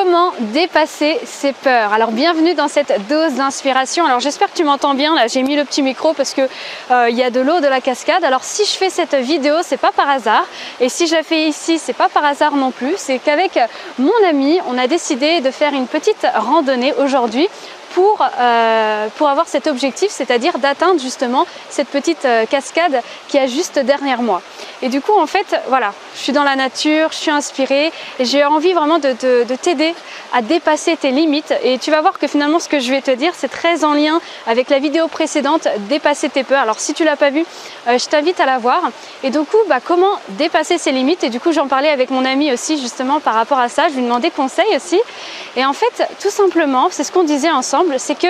Comment dépasser ses peurs? Alors bienvenue dans cette dose d'inspiration. Alors j'espère que tu m'entends bien, là j'ai mis le petit micro parce que il y a de l'eau de la cascade. Alors si je fais cette vidéo, c'est pas par hasard, et si je la fais ici, c'est pas par hasard non plus. C'est qu'avec mon ami, on a décidé de faire une petite randonnée aujourd'hui pour avoir cet objectif, c'est-à-dire d'atteindre justement cette petite cascade qui est juste derrière moi. Et du coup, en fait, voilà, je suis dans la nature, je suis inspirée et j'ai envie vraiment de t'aider à dépasser tes limites. Et tu vas voir que finalement, ce que je vais te dire, c'est très en lien avec la vidéo précédente, dépasser tes peurs. Alors si tu l'as pas vue, je t'invite à la voir. Et du coup, comment dépasser ses limites? Et du coup, j'en parlais avec mon ami aussi justement par rapport à ça. Je lui demandais conseil aussi. Et en fait, tout simplement, c'est ce qu'on disait ensemble, c'est que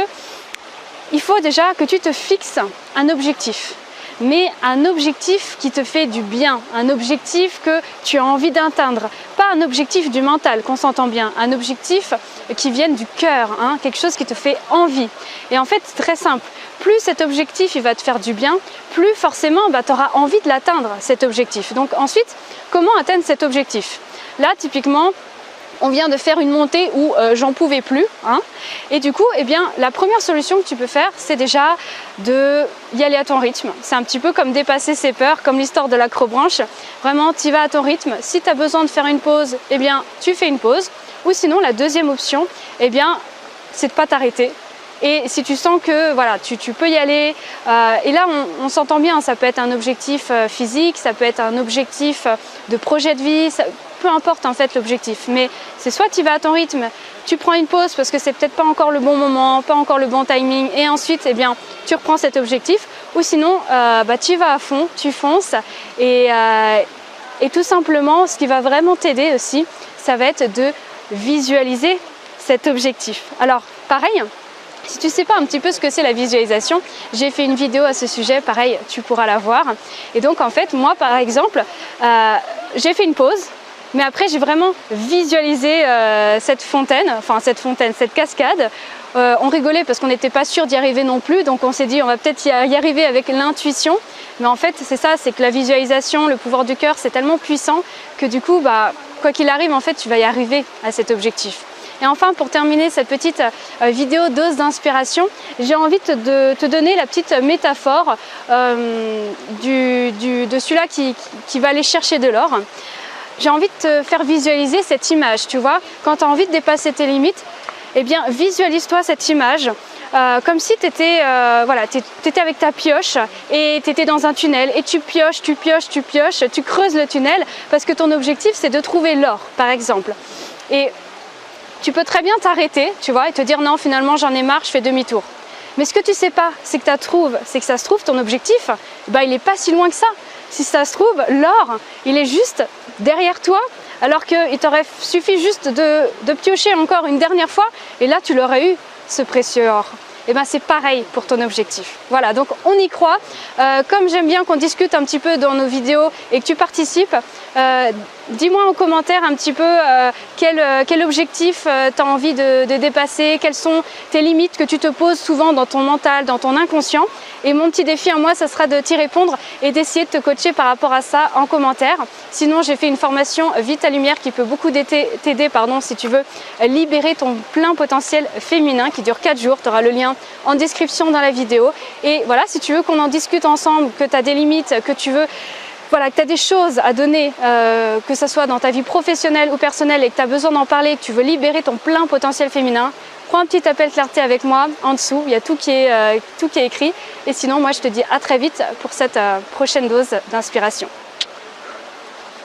il faut déjà que tu te fixes un objectif. Mais un objectif qui te fait du bien, un objectif que tu as envie d'atteindre, pas un objectif du mental, qu'on s'entend bien, un objectif qui vienne du cœur, quelque chose qui te fait envie. Et en fait, c'est très simple, plus cet objectif il va te faire du bien, plus forcément tu auras envie de l'atteindre, cet objectif. Donc ensuite, comment atteindre cet objectif? Là, typiquement, on vient de faire une montée où j'en pouvais plus, et du coup, la première solution que tu peux faire, c'est déjà de y aller à ton rythme. C'est un petit peu comme dépasser ses peurs, comme l'histoire de l'acrobranche. Vraiment, tu y vas à ton rythme. Si tu as besoin de faire une pause, tu fais une pause. Ou sinon, la deuxième option, c'est de ne pas t'arrêter. Et si tu sens que voilà, tu peux y aller, et là on s'entend bien, ça peut être un objectif physique, ça peut être un objectif de projet de vie, peu importe en fait l'objectif, mais c'est soit tu vas à ton rythme, tu prends une pause parce que c'est peut-être pas encore le bon moment, pas encore le bon timing, et ensuite tu reprends cet objectif, ou sinon tu y vas à fond, tu fonces, et tout simplement ce qui va vraiment t'aider aussi, ça va être de visualiser cet objectif. Alors pareil, si tu ne sais pas un petit peu ce que c'est la visualisation, j'ai fait une vidéo à ce sujet, pareil, tu pourras la voir. Et donc en fait, moi par exemple, j'ai fait une pause, mais après j'ai vraiment visualisé cette cascade. On rigolait parce qu'on n'était pas sûr d'y arriver non plus, donc on s'est dit on va peut-être y arriver avec l'intuition. Mais en fait, c'est ça, c'est que la visualisation, le pouvoir du cœur, c'est tellement puissant que du coup, quoi qu'il arrive, en fait, tu vas y arriver à cet objectif. Et enfin, pour terminer cette petite vidéo dose d'inspiration, j'ai envie de te donner la petite métaphore de celui-là qui va aller chercher de l'or. J'ai envie de te faire visualiser cette image, tu vois. Quand tu as envie de dépasser tes limites, visualise-toi cette image comme si tu étais avec ta pioche et tu étais dans un tunnel et tu pioches, tu creuses le tunnel parce que ton objectif c'est de trouver l'or, par exemple. Et tu peux très bien t'arrêter, tu vois, et te dire non, finalement j'en ai marre, je fais demi-tour. Mais ce que tu sais pas, c'est que ça se trouve ton objectif, il n'est pas si loin que ça. Si ça se trouve, l'or, il est juste derrière toi, alors qu'il t'aurait suffi juste de piocher encore une dernière fois, et là tu l'aurais eu, ce précieux or. Et c'est pareil pour ton objectif. Voilà, donc on y croit. Comme j'aime bien qu'on discute un petit peu dans nos vidéos et que tu participes, dis-moi en commentaire un petit peu quel objectif tu as envie de dépasser, quelles sont tes limites que tu te poses souvent dans ton mental, dans ton inconscient. Et mon petit défi à moi, ça sera de t'y répondre et d'essayer de te coacher par rapport à ça en commentaire. Sinon, j'ai fait une formation Vie ta lumière qui peut beaucoup t'aider, si tu veux libérer ton plein potentiel féminin qui dure 4 jours. Tu auras le lien en description dans la vidéo. Et voilà, si tu veux qu'on en discute ensemble, que tu as des limites, que tu veux... Voilà, que tu as des choses à donner, que ce soit dans ta vie professionnelle ou personnelle et que tu as besoin d'en parler, que tu veux libérer ton plein potentiel féminin, prends un petit appel clarté avec moi en dessous, il y a tout qui est écrit. Et sinon, moi je te dis à très vite pour cette prochaine dose d'inspiration.